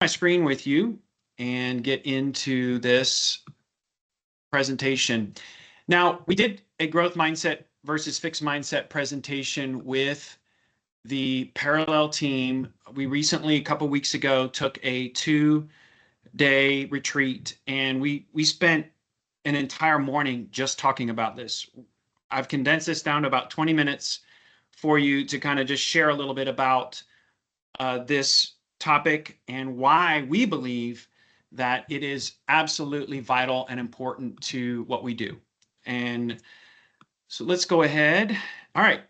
my screen with you and get into this presentation. Now, we did a growth mindset versus fixed mindset presentation with the parallel team. We recently, a couple weeks ago, took a 2-day retreat, and we spent an entire morning just talking about this. I've condensed this down to about 20 minutes for you to kind of just share a little bit about this topic and why we believe that it is absolutely vital and important to what we do. And so let's go ahead. All right.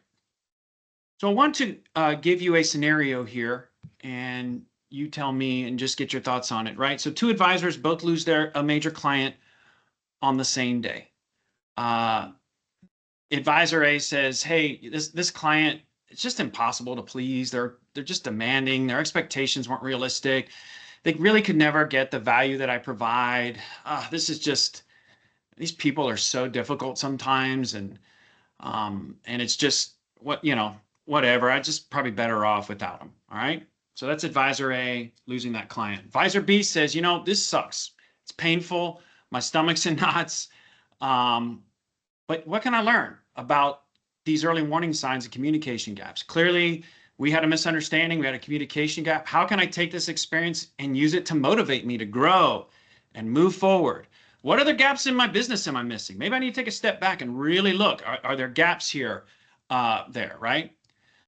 So I want to give you a scenario here, and you tell me and just get your thoughts on it, right? So two advisors both lose a major client on the same day. Advisor A says, "Hey, this client, it's just impossible to please. They're just demanding. Their expectations weren't realistic. They really could never get the value that I provide. This is just, these people are so difficult sometimes, and it's just whatever. I'm just probably better off without them." All right. So that's advisor A losing that client. Advisor B says, "This sucks. It's painful. My stomach's in knots. But what can I learn about these early warning signs and communication gaps? Clearly, we had a misunderstanding. We had a communication gap. How can I take this experience and use it to motivate me to grow and move forward? What other gaps in my business am I missing? Maybe I need to take a step back and really look. Are there gaps here, there, right?"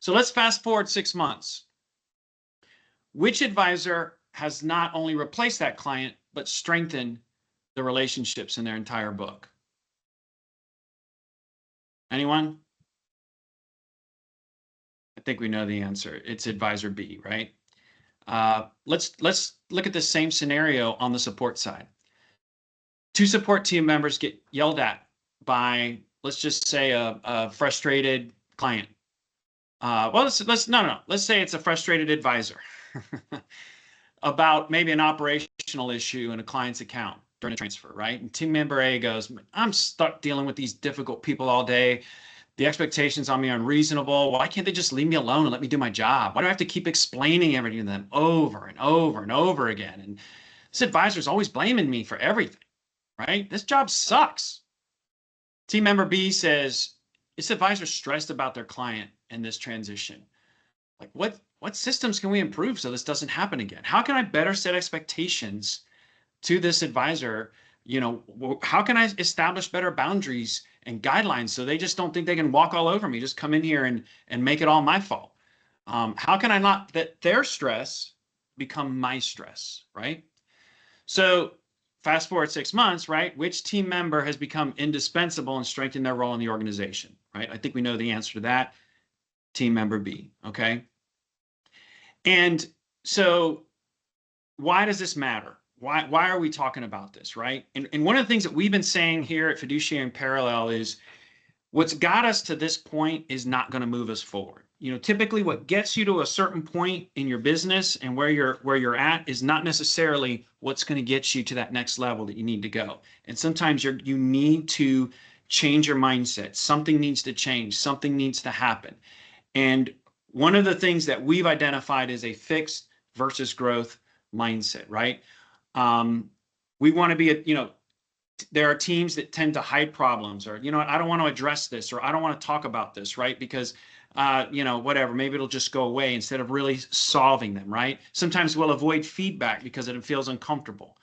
So let's fast forward 6 months. Which advisor has not only replaced that client, but strengthened the relationships in their entire book? Anyone? I think we know the answer. It's advisor B, right? Let's look at the same scenario on the support side. Two support team members get yelled at by, let's just say, a frustrated client. Let's say it's a frustrated advisor about maybe an operational issue in a client's account during a transfer, right? And team member A goes, "I'm stuck dealing with these difficult people all day. The expectations on me are unreasonable. Why can't they just leave me alone and let me do my job? Why do I have to keep explaining everything to them over and over and over again? And this advisor is always blaming me for everything, right? This job sucks." Team member B says, "This advisor is stressed about their client in this transition. Like, what systems can we improve so this doesn't happen again? How can I better set expectations to this advisor? How can I establish better boundaries and guidelines so they just don't think they can walk all over me, just come in here and make it all my fault? How can I not let their stress become my stress," right? So fast forward 6 months, right? Which team member has become indispensable and strengthened their role in the organization, right? I think we know the answer to that. Team member B, okay? And so why does this matter? Why are we talking about this, right? And one of the things that we've been saying here at Fiduciary in Parallel is what's got us to this point is not going to move us forward. Typically what gets you to a certain point in your business and where you're at is not necessarily what's going to get you to that next level that you need to go. And sometimes you need to change your mindset. Something needs to change. Something needs to happen. And one of the things that we've identified is a fixed versus growth mindset, right? We want to be there are teams that tend to hide problems, or, I don't want to address this, or I don't want to talk about this, right? Because, whatever, maybe it'll just go away instead of really solving them, right? Sometimes we'll avoid feedback because it feels uncomfortable.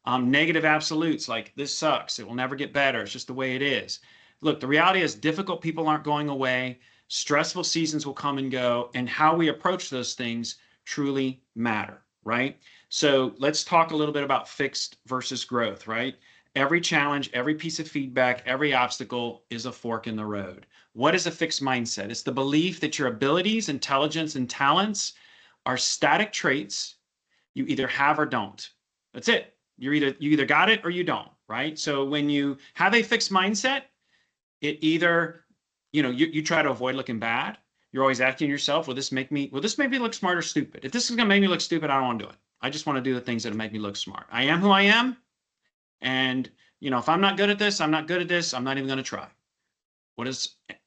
Negative absolutes like, "This sucks. It will never get better. It's just the way it is." Look, the reality is difficult people aren't going away. Stressful seasons will come and go, and how we approach those things truly matter, right? So let's talk a little bit about fixed versus growth, right? Every challenge, every piece of feedback, every obstacle is a fork in the road. What is a fixed mindset? It's the belief that your abilities, intelligence, and talents are static traits you either have or don't. That's it. You either got it or you don't, right? So when you have a fixed mindset, it either, you try to avoid looking bad. You're always asking yourself, will this make me look smart or stupid? If this is going to make me look stupid, I don't want to do it. I just want to do the things that make me look smart. I am who I am. And, if I'm not good at this, I'm not good at this. I'm not even going to try.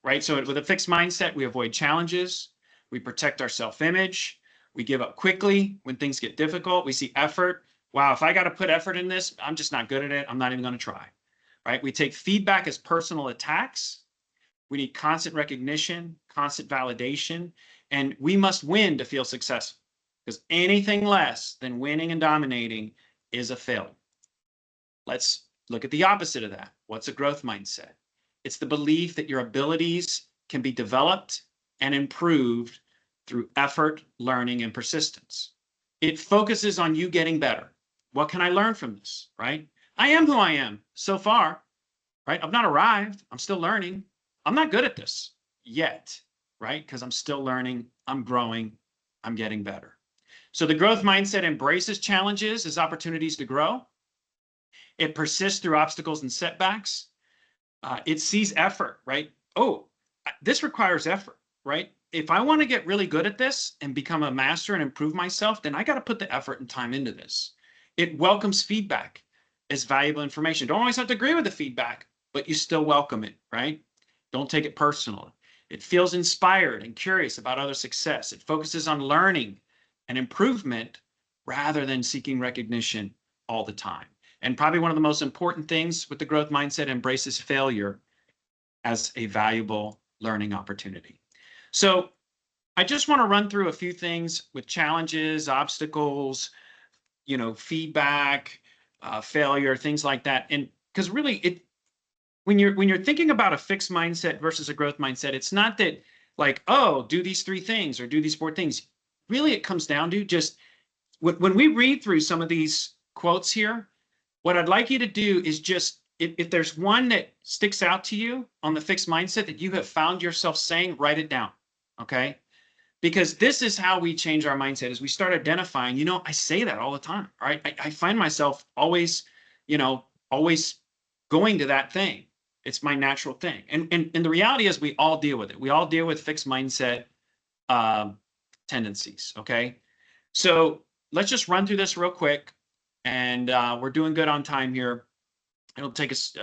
Right? So with a fixed mindset, we avoid challenges. We protect our self-image. We give up quickly when things get difficult. We see effort. Wow, if I got to put effort in this, I'm just not good at it. I'm not even going to try, right? We take feedback as personal attacks. We need constant recognition, constant validation, and we must win to feel successful, because anything less than winning and dominating is a failure. Let's look at the opposite of that. What's a growth mindset? It's the belief that your abilities can be developed and improved through effort, learning, and persistence. It focuses on you getting better. What can I learn from this, right? I am who I am so far, right? I've not arrived. I'm still learning. I'm not good at this yet, right? Because I'm still learning. I'm growing. I'm getting better. So the growth mindset embraces challenges as opportunities to grow. It persists through obstacles and setbacks. It sees effort, right? Oh, this requires effort, right? If I want to get really good at this and become a master and improve myself, then I got to put the effort and time into this. It welcomes feedback as valuable information. Don't always have to agree with the feedback, but you still welcome it, right? Don't take it personal. It feels inspired and curious about other success. It focuses on learning and improvement rather than seeking recognition all the time. And probably one of the most important things with the growth mindset, embraces failure as a valuable learning opportunity. So I just want to run through a few things with challenges, obstacles, feedback, failure, things like that. And because really when you're thinking about a fixed mindset versus a growth mindset, it's not that like, oh, do these 3 things or do these 4 things. Really, it comes down to just when we read through some of these quotes here, what I'd like you to do is just, if there's one that sticks out to you on the fixed mindset that you have found yourself saying, write it down, okay? Because this is how we change our mindset, is we start identifying, I say that all the time, right? I find myself always, always going to that thing. It's my natural thing. And the reality is we all deal with it. We all deal with fixed mindset tendencies, okay? So let's just run through this real quick. And we're doing good on time here. It'll take us,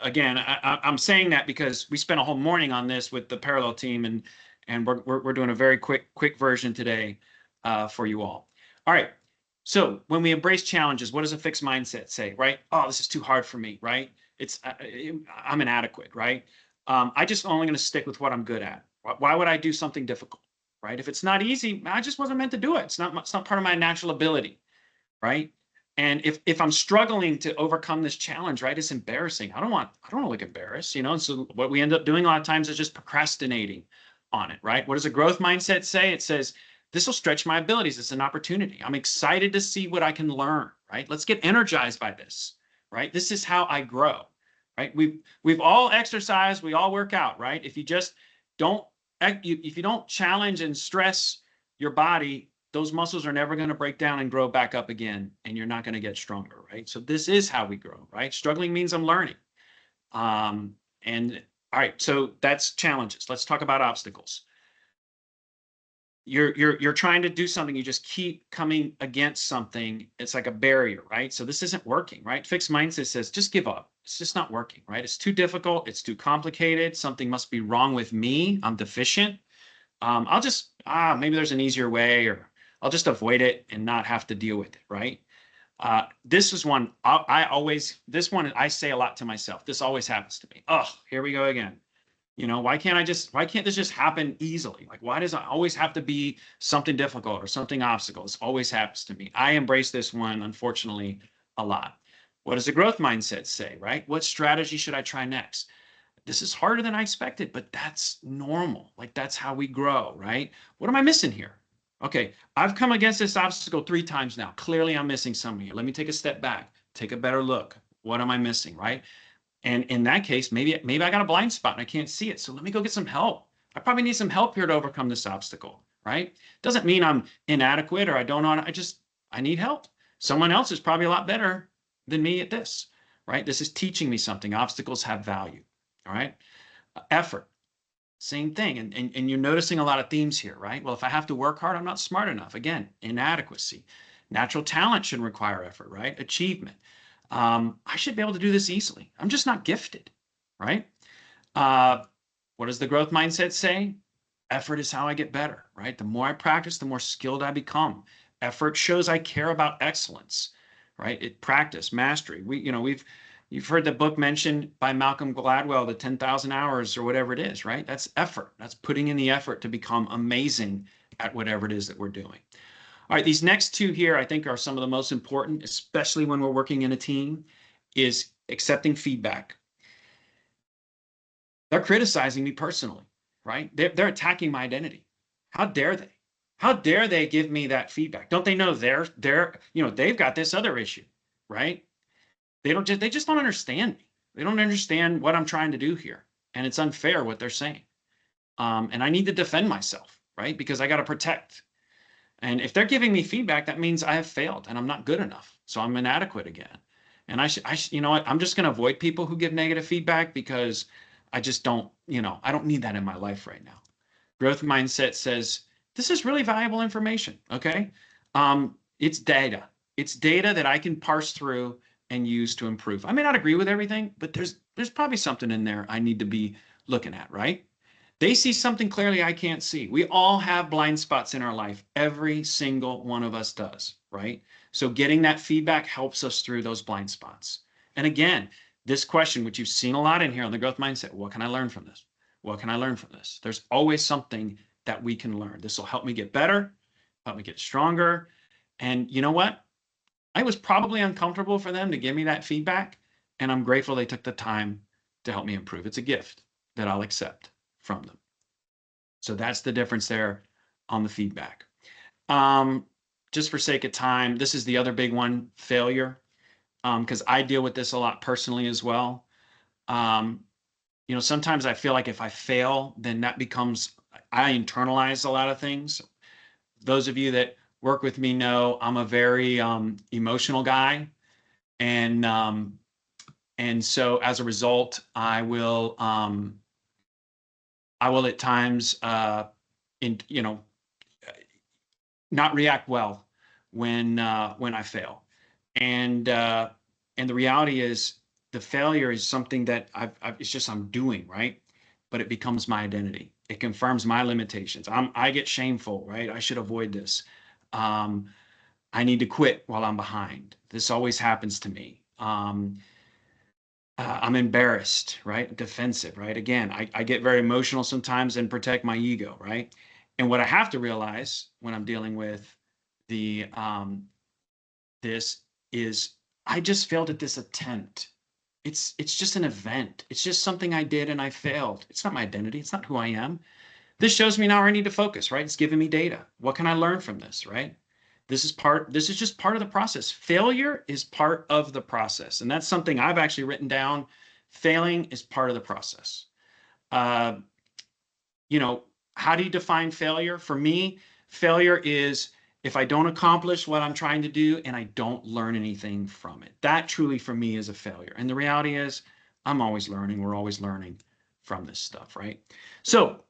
again, I'm saying that because we spent a whole morning on this with the parallel team, and we're doing a very quick version today for you all. All right. So when we embrace challenges, what does a fixed mindset say, right? Oh, this is too hard for me, right? I'm inadequate, right? I just only going to stick with what I'm good at. Why would I do something difficult, right? If it's not easy, I just wasn't meant to do it. It's not part of my natural ability. Right? And if I'm struggling to overcome this challenge, right, it's embarrassing. I don't want to look embarrassed, And so what we end up doing a lot of times is just procrastinating on it, right? What does a growth mindset say? It says, this will stretch my abilities. It's an opportunity. I'm excited to see what I can learn, right? Let's get energized by this, right? This is how I grow, right? We've all exercised, we all work out, right? If you just don't, if you don't challenge and stress your body, those muscles are never going to break down and grow back up again, and you're not going to get stronger, right? So this is how we grow, right? Struggling means I'm learning. And all right, so that's challenges. Let's talk about obstacles. You're trying to do something, you just keep coming against something. It's like a barrier, right? So this isn't working, right? Fixed mindset says, just give up. It's just not working, right? It's too difficult. It's too complicated. Something must be wrong with me. I'm deficient. I'll just, maybe there's an easier way, or I'll just avoid it and not have to deal with it, right? This is one this one I say a lot to myself. This always happens to me. Oh, here we go again. Why can't this just happen easily? Like, why does it always have to be something difficult or something obstacle? This always happens to me. I embrace this one, unfortunately, a lot. What does the growth mindset say, right? What strategy should I try next? This is harder than I expected, but that's normal. Like, that's how we grow, right? What am I missing here? Okay, I've come against this obstacle 3 times now. Clearly, I'm missing something here. Let me take a step back, take a better look. What am I missing, right? And in that case, maybe I got a blind spot and I can't see it. So let me go get some help. I probably need some help here to overcome this obstacle, right? Doesn't mean I'm inadequate or I don't know. I need help. Someone else is probably a lot better than me at this, right? This is teaching me something. Obstacles have value, all right? Effort, same thing. And you're noticing a lot of themes here, right? Well, if I have to work hard, I'm not smart enough. Again, inadequacy. Natural talent shouldn't require effort, right? Achievement. I should be able to do this easily. I'm just not gifted, right? What does the growth mindset say? Effort is how I get better, right? The more I practice, the more skilled I become. Effort shows I care about excellence, right? It practice, mastery. You've heard the book mentioned by Malcolm Gladwell, the 10,000 hours or whatever it is, right? That's effort. That's putting in the effort to become amazing at whatever it is that we're doing. All right, these next two here, I think, are some of the most important, especially when we're working in a team, is accepting feedback. They're criticizing me personally, right? They're attacking my identity. How dare they? How dare they give me that feedback? Don't they know they've got this other issue, right? They just don't understand me. They don't understand what I'm trying to do here. And it's unfair what they're saying. And I need to defend myself, right? Because I got to protect. And if they're giving me feedback, that means I have failed and I'm not good enough. So I'm inadequate again. And you know what? I'm just going to avoid people who give negative feedback because I just don't, I don't need that in my life right now. Growth mindset says, this is really valuable information. Okay. It's data. It's data that I can parse through and use to improve. I may not agree with everything, but there's probably something in there I need to be looking at, right? They see something clearly I can't see. We all have blind spots in our life. Every single one of us does, right? So getting that feedback helps us through those blind spots. And again, this question, which you've seen a lot in here on the growth mindset, what can I learn from this? What can I learn from this? There's always something that we can learn. This will help me get better, help me get stronger. And you know what? I was probably uncomfortable for them to give me that feedback, and I'm grateful they took the time to help me improve. It's a gift that I'll accept from them. So that's the difference there on the feedback. Just for sake of time, this is the other big one, failure, because I deal with this a lot personally as well. Sometimes I feel like if I fail, then that becomes, I internalize a lot of things. Those of you that work with me know I'm a very emotional guy. And so as a result, I will at times, not react well when I fail. And the reality is, the failure is something that it's just I'm doing, right? But it becomes my identity. It confirms my limitations. I get shameful, right? I should avoid this. I need to quit while I'm behind. This always happens to me. I'm embarrassed, right? Defensive, right? Again, I get very emotional sometimes and protect my ego, right? And what I have to realize when I'm dealing with the this is I just failed at this attempt. It's just an event. It's just something I did and I failed. It's not my identity. It's not who I am. This shows me now where I need to focus, right? It's giving me data. What can I learn from this, right? This is just part of the process. Failure is part of the process. And that's something I've actually written down. Failing is part of the process. Uh, how do you define failure? For me, failure is if I don't accomplish what I'm trying to do and I don't learn anything from it. That truly for me is a failure. And the reality is I'm always learning. We're always learning from this stuff, right? So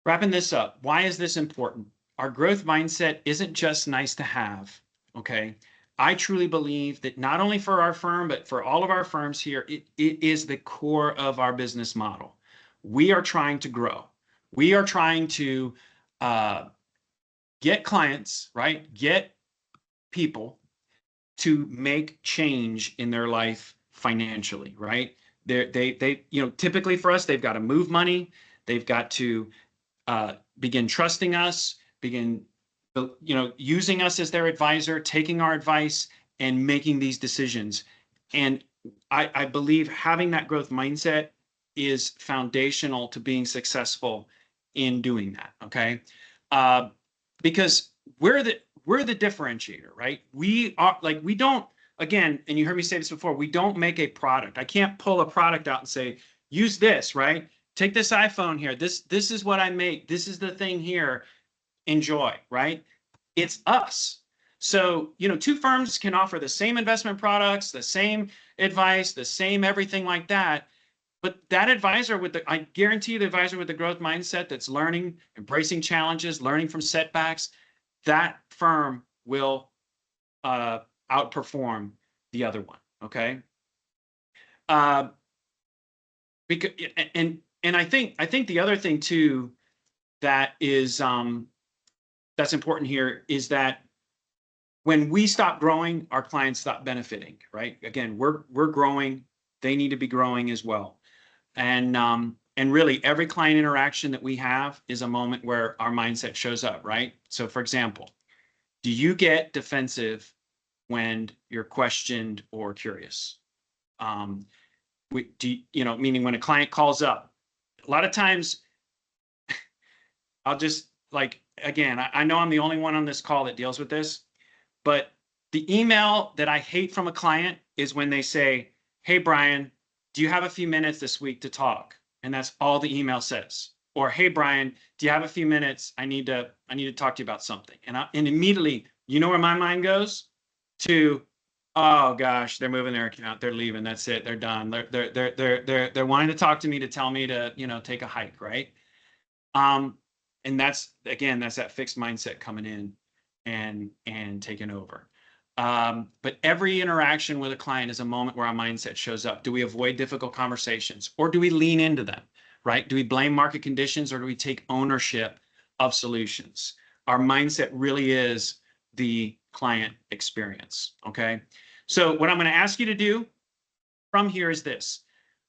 wrapping this up, why is this important? Our growth mindset isn't just nice to have, okay? I truly believe that not only for our firm, but for all of our firms here, it is the core of our business model. We are trying to grow. We are trying to get clients, right? Get people to make change in their life financially, right? They typically for us, they've got to move money. They've got to begin trusting us, begin, using us as their advisor, taking our advice and making these decisions. And I believe having that growth mindset is foundational to being successful in doing that. Okay. Because we're the differentiator, right? We are like, we don't, again, and you heard me say this before, we don't make a product. I can't pull a product out and say, use this, right? Take this iPhone here. This is what I make. This is the thing here. Enjoy, right? It's us. So, two firms can offer the same investment products, the same advice, the same everything like that. But that advisor I guarantee you the advisor with the growth mindset that's learning, embracing challenges, learning from setbacks, that firm will outperform the other one. Okay. Because and I think the other thing too that is that's important here is that when we stop growing, our clients stop benefiting, right? Again, we're growing, they need to be growing as well. And really every client interaction that we have is a moment where our mindset shows up, right? So for example, do you get defensive when you're questioned or curious? Meaning when a client calls up, a lot of times I'll just like, again, I know I'm the only one on this call that deals with this, but the email that I hate from a client is when they say, hey, Brian, do you have a few minutes this week to talk? And that's all the email says. Or, hey, Brian, do you have a few minutes? I need to talk to you about something. And immediately, you know where my mind goes? To, oh gosh, they're moving their account, they're leaving, that's it, they're done. They're wanting to talk to me to tell me to, take a hike, right? And that's, again, that's that fixed mindset coming in and taking over. But every interaction with a client is a moment where our mindset shows up. Do we avoid difficult conversations, or do we lean into them, right? Do we blame market conditions, or do we take ownership of solutions? Our mindset really is the client experience, okay? So what I'm going to ask you to do from here is this.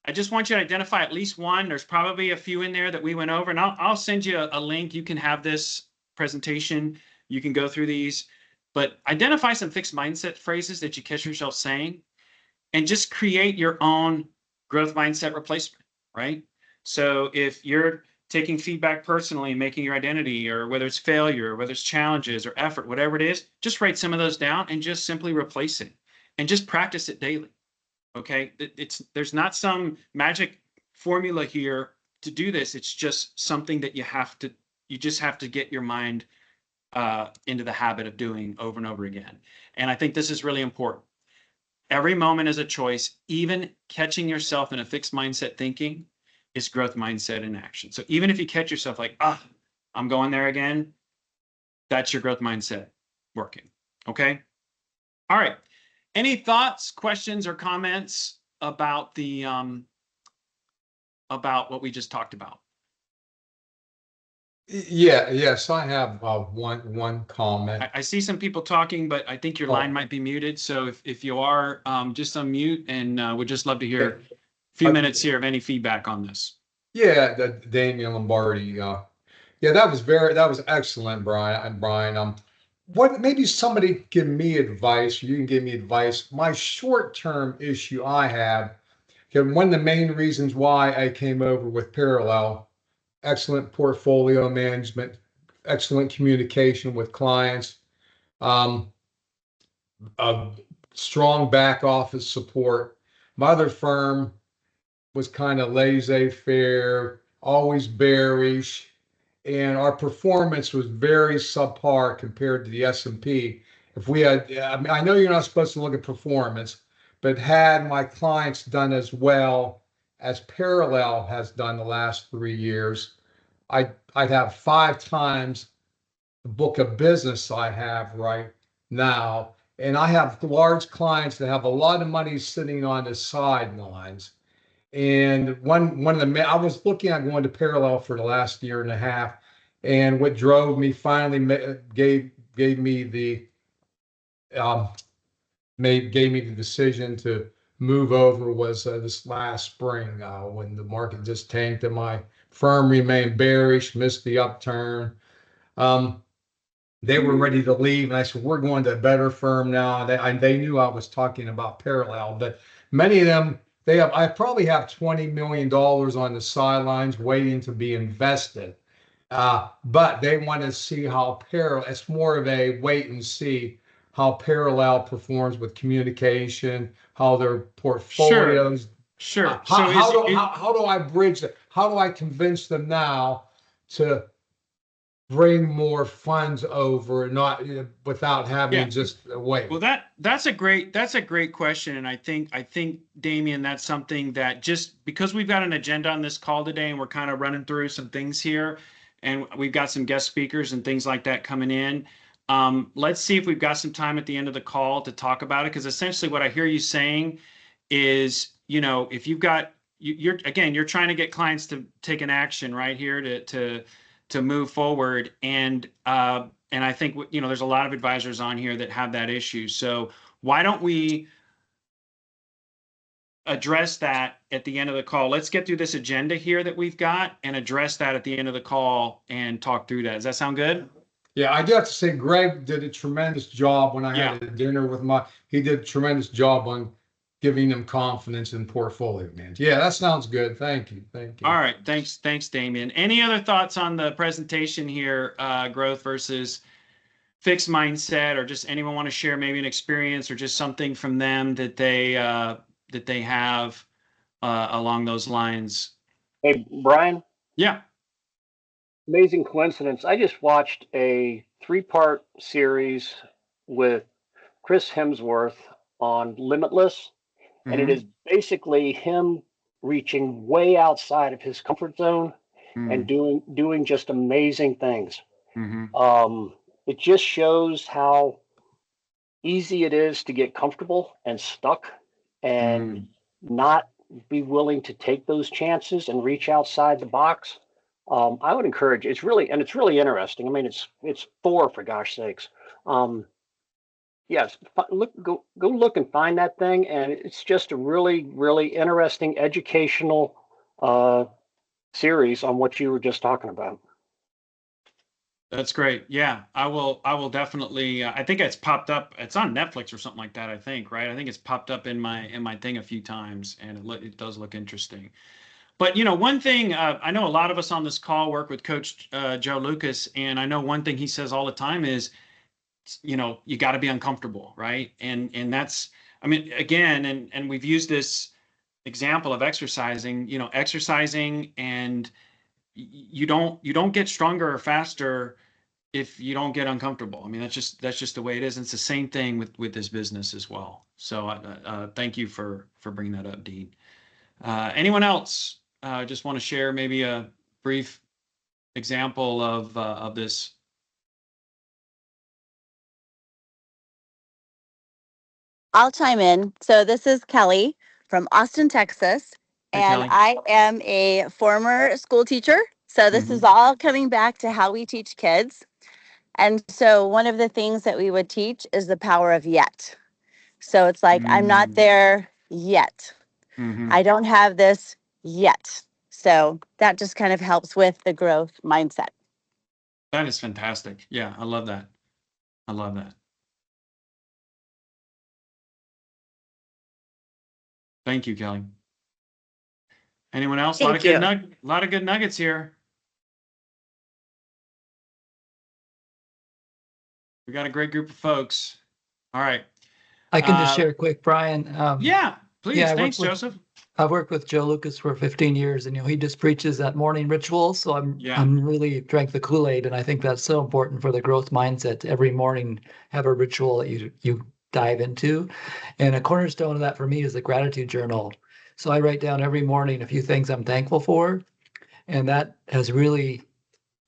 I just want you to identify at least one. There's probably a few in there that we went over, and I'll send you a link. You can have this presentation. You can go through these, but identify some fixed mindset phrases that you catch yourself saying, and just create your own growth mindset replacement, right? So if you're taking feedback personally and making your identity, or whether it's failure, or whether it's challenges or effort, whatever it is, just write some of those down and just simply replace it and just practice it daily. Okay, there's not some magic formula here to do this. It's just something that you just have to get your mind into the habit of doing over and over again. And I think this is really important. Every moment is a choice. Even catching yourself in a fixed mindset thinking is growth mindset in action. So even if you catch yourself like, I'm going there again, that's your growth mindset working. Okay. All right. Any thoughts, questions, or comments about the about what we just talked about? Yes, I have one comment. I see some people talking, but I think your line might be muted. So if you are, just unmute, and we'd just love to hear a few minutes here of any feedback on this. Yeah, the Damian Lombardi. Yeah, that was excellent, Brian. What maybe somebody give me advice, you can give me advice. My short-term issue I have, one of the main reasons why I came over with Parallel, excellent portfolio management, excellent communication with clients, a strong back office support. My other firm was kind of laissez-faire, always bearish, and our performance was very subpar compared to the S&P. If we had, I know you're not supposed to look at performance, but had my clients done as well as Parallel has done the last 3 years, I'd have 5 times the book of business I have right now. And I have large clients that have a lot of money sitting on the sidelines. And one of the I was looking at going to Parallel for the last year and a half, and what drove me finally gave me the gave me the decision to move over was this last spring when the market just tanked and my firm remained bearish, missed the upturn. They were ready to leave, and I said, "We're going to a better firm now." They knew I was talking about Parallel, but many of them I probably have $20 million on the sidelines waiting to be invested. But they want to see how Parallel. It's more of a wait and see how Parallel performs with communication, how their portfolios. Sure. How do I bridge that? How do I convince them now to bring more funds over, not without having just wait? Well, that's a great question, and I think Damian, that's something that, just because we've got an agenda on this call today, and we're kind of running through some things here, and we've got some guest speakers and things like that coming in. Let's see if we've got some time at the end of the call to talk about it, because essentially what I hear you saying is, if you've got you're trying to get clients to take an action right here to to move forward. And I think, you know, there's a lot of advisors on here that have that issue. So why don't we address that at the end of the call? Let's get through this agenda here that we've got and address that at the end of the call and talk through that. Does that sound good? Yeah, I do have to say, Greg did a tremendous job when I Yeah. had a dinner with he did a tremendous job on giving them confidence in portfolio management. Yeah, that sounds good. Thank you. Thank you. All right. Thanks, Damien. Any other thoughts on the presentation here, growth versus fixed mindset, or just anyone want to share maybe an experience or just something from them that they have along those lines? Hey, Brian, Yeah. amazing coincidence. I just watched a 3-part series with Chris Hemsworth on Limitless, and it is basically him reaching way outside of his comfort zone and doing just amazing things. It just shows how easy it is to get comfortable and stuck and not be willing to take those chances and reach outside the box. I would encourage. It's really interesting. I mean, it's 4 for gosh sakes. Yes, go look and find that thing, and it's just a really interesting educational series on what you were just talking about. That's great. Yeah, I will definitely. I think it's popped up. It's on Netflix or something like that, I think, right? I think it's popped up in my thing a few times, and it does look interesting. But, you know, one thing, I know a lot of us on this call work with Coach Joe Lucas, and I know one thing he says all the time is, you know, you got to be uncomfortable, right? And that's, I mean, again, and we've used this example of exercising, you know, exercising, and you don't get stronger or faster if you don't get uncomfortable. I mean, that's just the way it is. And it's the same thing with this business as well. So thank you for bringing that up, Dean. Anyone else just want to share maybe a brief example of this? I'll chime in. So this is Kelly from Austin, Texas, Hey, and Kelly. I am a former school teacher. So this is all coming back to how we teach kids. And so one of the things that we would teach is the power of yet. So it's like, I'm not there yet. I don't have this yet. So that just kind of helps with the growth mindset. That is fantastic. Yeah, I love that. I love that. Thank you, Kelly. Anyone else? A lot of good nuggets here. We got a great group of folks. All right. I can just share quick, Brian. Yeah, please. Yeah, Thanks, Joseph. I've worked with Joe Lucas for 15 years, and he just preaches that morning ritual. So I'm really drank the Kool-Aid, and I think that's so important for the growth mindset. Every morning, have a ritual that you dive into, and a cornerstone of that for me is the gratitude journal. So I write down every morning a few things I'm thankful for, and that has really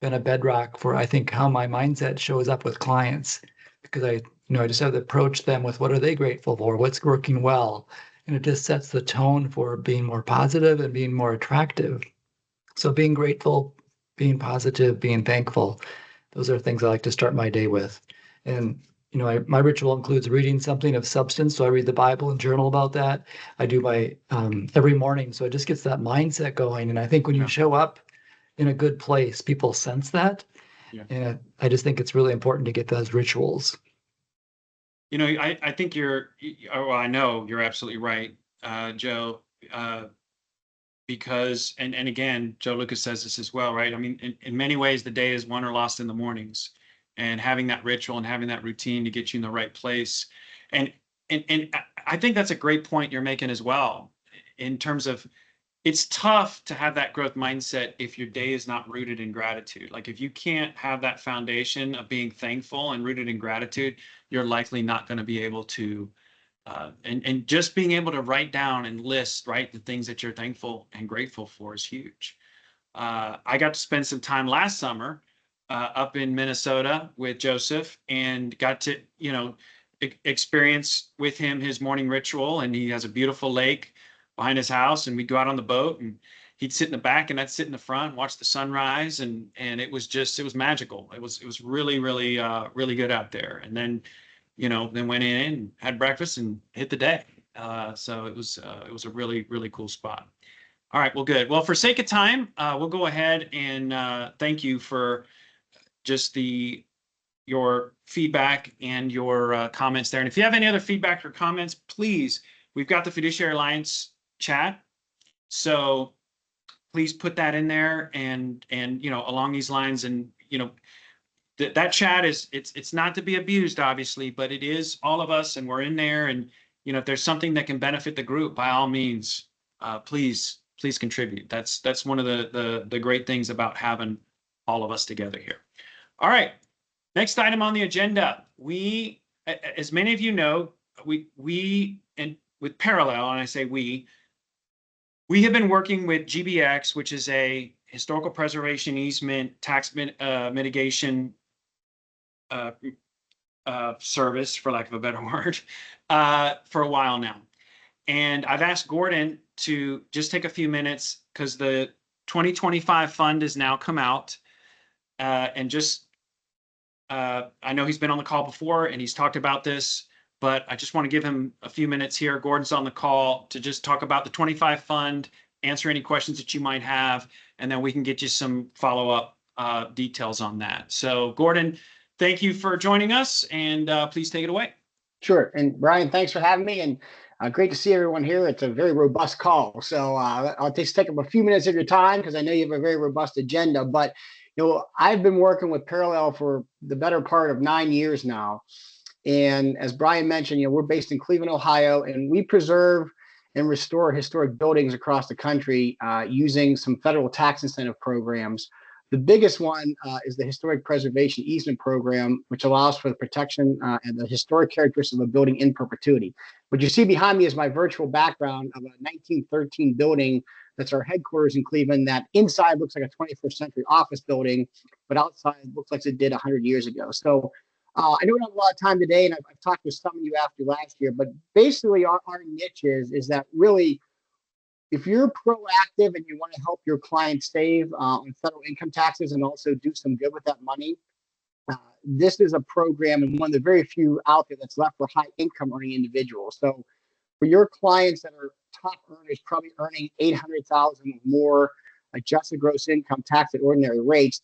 been a bedrock for, I think, how my mindset shows up with clients, because I just have to approach them with what are they grateful for, what's working well. And it just sets the tone for being more positive and being more attractive. So being grateful, being positive, being thankful, those are things I like to start my day with. And, my ritual includes reading something of substance. So I read the Bible and journal about that. I do my every morning. So it just gets that mindset going. And I think when you show up in a good place, people sense that. Yeah. And I just think it's really important to get those rituals. I think I know you're absolutely right, Joe, because, and again, Joe Lucas says this as well, right? I mean, in many ways, the day is won or lost in the mornings, and having that ritual and having that routine to get you in the right place. And I think that's a great point you're making as well, in terms of, it's tough to have that growth mindset if your day is not rooted in gratitude. Like, if you can't have that foundation of being thankful and rooted in gratitude, you're likely not going to be able to, and just being able to write down and list, right, the things that you're thankful and grateful for is huge. I got to spend some time last summer up in Minnesota with Joseph, and got to, experience with him his morning ritual. And he has a beautiful lake behind his house, and we go out on the boat, and he'd sit in the back and I'd sit in the front and watch the sunrise. And it was magical. It was really, really, really good out there. And then, then went in and had breakfast and hit the day. So it was a really, really cool spot. All right, well, good. Well, for sake of time, we'll go ahead and thank you for just your feedback and your comments there. And if you have any other feedback or comments, please, we've got the Fiduciary Alliance chat. So please put that in there and along these lines. And, that chat it's not to be abused, obviously, but it is all of us and we're in there. And, if there's something that can benefit the group, by all means, please contribute. That's one of the great things about having all of us together here. All right. Next item on the agenda, as many of you know, and with Parallel, and I say we have been working with GBX, which is a historical preservation easement tax mitigation service, for lack of a better word, for a while now. And I've asked Gordon to just take a few minutes because the 2025 fund has now come out, and just I know he's been on the call before and he's talked about this, but I just want to give him a few minutes here. Gordon's on the call to just talk about the 25 fund, answer any questions that you might have, and then we can get you some follow-up details on that. So Gordon, thank you for joining us, and please take it away. Sure. And Brian, thanks for having me, and great to see everyone here. It's a very robust call. So I'll just take up a few minutes of your time because I know you have a very robust agenda, but I've been working with Parallel for the better part of 9 years now. And as Brian mentioned, we're based in Cleveland, Ohio, and we preserve and restore historic buildings across the country using some federal tax incentive programs. The biggest one is the Historic Preservation Easement Program, which allows for the protection and the historic characteristics of a building in perpetuity. What you see behind me is my virtual background of a 1913 building that's our headquarters in Cleveland, that inside looks like a 21st century office building, but outside looks like it did 100 years ago. So I know we don't have a lot of time today, and I've talked with some of you after last year, but basically our niche is that really, if you're proactive and you want to help your clients save on federal income taxes and also do some good with that money, this is a program and one of the very few out there that's left for high income earning individuals. So for your clients that are top earners, probably earning $800,000 or more adjusted gross income tax at ordinary rates,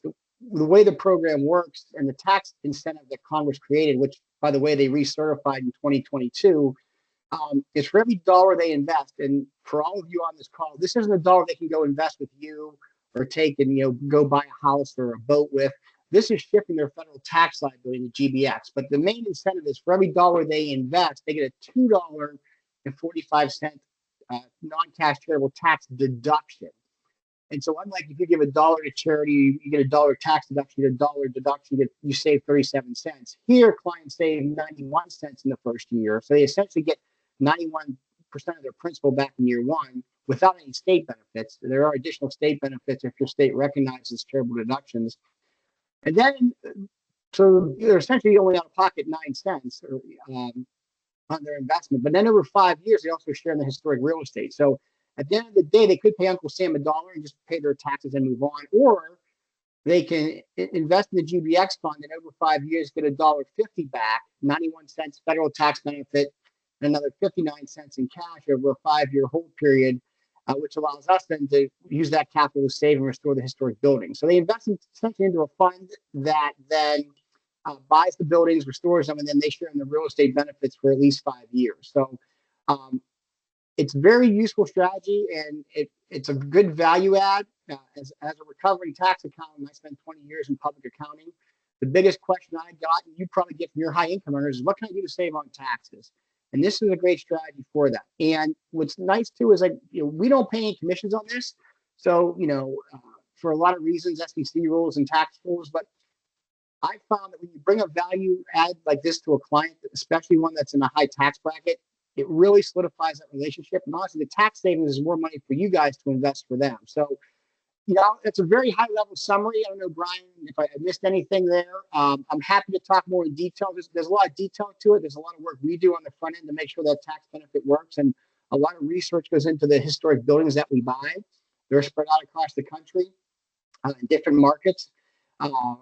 the way the program works and the tax incentive that Congress created, which, by the way, they recertified in 2022, is for every dollar they invest. And for all of you on this call, this isn't a dollar they can go invest with you or take and go buy a house or a boat with. This is shifting their federal tax liability to GBX. But the main incentive is for every dollar they invest, they get a $2.45 non-cash charitable tax deduction. And so unlike if you give $1 to charity, you get $1 tax deduction, you get $1 deduction, you save 37 cents. Here, clients save 91 cents in the first year. So they essentially get 91% of their principal back in year one without any state benefits. There are additional state benefits if your state recognizes charitable deductions. And then, so they're essentially only out of pocket 9 cents on their investment. But then over 5 years, they also share in the historic real estate. So at the end of the day, they could pay Uncle Sam $1 and just pay their taxes and move on, or they can invest in the GBX fund and over 5 years get $1.50 back, 91 cents federal tax benefit, and another 59 cents in cash over a 5-year hold period, which allows us then to use that capital to save and restore the historic building. So they invest essentially into a fund that then buys the buildings, restores them, and then they share in the real estate benefits for at least 5 years. So it's a very useful strategy, and it's a good value add. As a recovering tax accountant, I spent 20 years in public accounting. The biggest question I got, and you probably get from your high income earners, is what can I do to save on taxes? And this is a great strategy for that. And what's nice too is we don't pay any commissions on this. So, for a lot of reasons, SEC rules and tax rules, but I found that when you bring a value add like this to a client, especially one that's in a high tax bracket, it really solidifies that relationship. And honestly, the tax savings is more money for you guys to invest for them. So, it's a very high level summary. I don't know, Brian, if I missed anything there. I'm happy to talk more in detail. There's a lot of detail to it. There's a lot of work we do on the front end to make sure that tax benefit works. And a lot of research goes into the historic buildings that we buy. They're spread out across the country in different markets on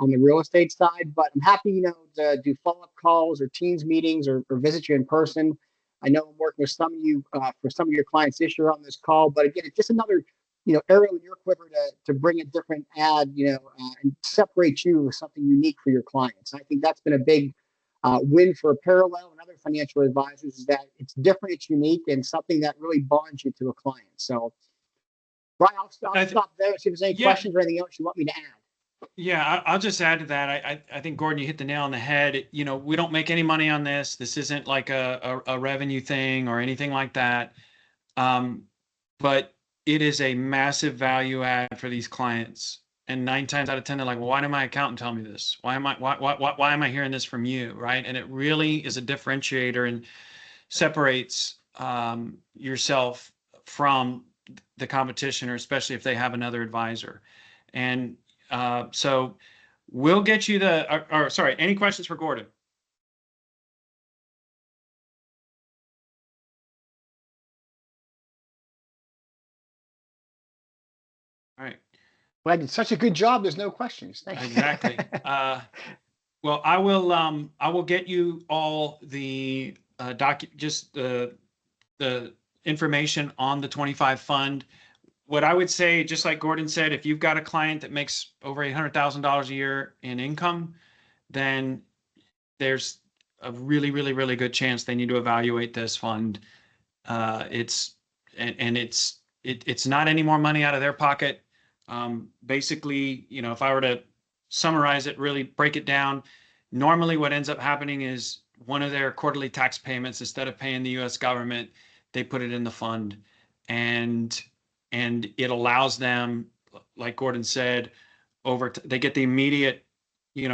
the real estate side. But I'm happy, to do follow-up calls or Teams meetings or visit you in person. I know I'm working with some of you for some of your clients this year on this call. But again, it's just another arrow in your quiver to bring a different ad, and separate you with something unique for your clients. And I think that's been a big win for Parallel and other financial advisors, is that it's different, it's unique, and something that really bonds you to a client. So, Brian, I'll stop there. See if there's any questions or anything else you want me to add. Yeah, I'll just add to that. I think, Gordon, you hit the nail on the head. We don't make any money on this. This isn't like a revenue thing or anything like that. But it is a massive value add for these clients. And 9 times out of 10, they're like, well, why did my accountant tell me this? Why am I hearing this from you? Right. And it really is a differentiator and separates yourself from the competition, or especially if they have another advisor. And so we'll get you sorry, any questions for Gordon? All right. Well, I did such a good job. There's no questions. Thank you. Exactly. Well, I will get you all the the information on the 25 fund. What I would say, just like Gordon said, if you've got a client that makes over $800,000 a year in income, then there's a really, really, really good chance they need to evaluate this fund. It's not any more money out of their pocket. Basically, if I were to summarize it, really break it down, normally what ends up happening is one of their quarterly tax payments, instead of paying the U.S. government, they put it in the fund, and it allows them, like Gordon said, they get the immediate,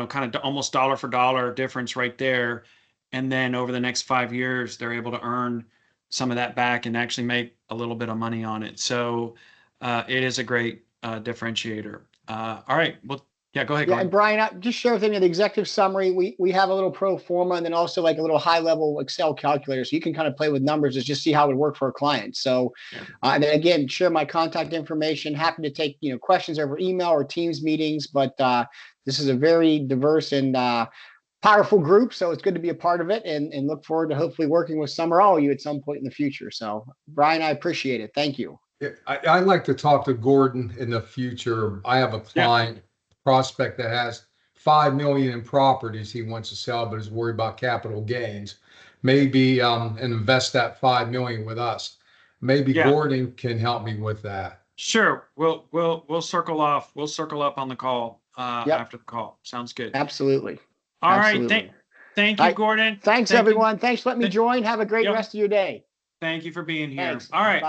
kind of almost dollar for dollar difference right there. And then over the next 5 years, they're able to earn some of that back and actually make a little bit of money on it. So it is a great differentiator. All right. Well, yeah, go ahead. Yeah, and Brian, just share with me the executive summary. We have a little pro forma, and then also like a little high level Excel calculator, so you can kind of play with numbers and just see how it would work for a client. So, and then again, share my contact information. Happy to take questions over email or Teams meetings. But this is a very diverse and powerful group, so it's good to be a part of it, and look forward to hopefully working with some or all of you at some point in the future. So, Brian, I appreciate it. Thank you. Yeah, I'd like to talk to Gordon in the future. I have a client prospect that has $5 million in properties he wants to sell, but is worried about capital gains. Maybe invest that $5 million with us. Maybe Gordon can help me with that. Sure. We'll circle off. We'll circle up on the call after the call. Sounds good. Absolutely. All right. Thank you, Gordon. Thanks, everyone. Thanks for letting me join. Have a great rest of your day. Thank you for being here. Thanks. All right. Bye.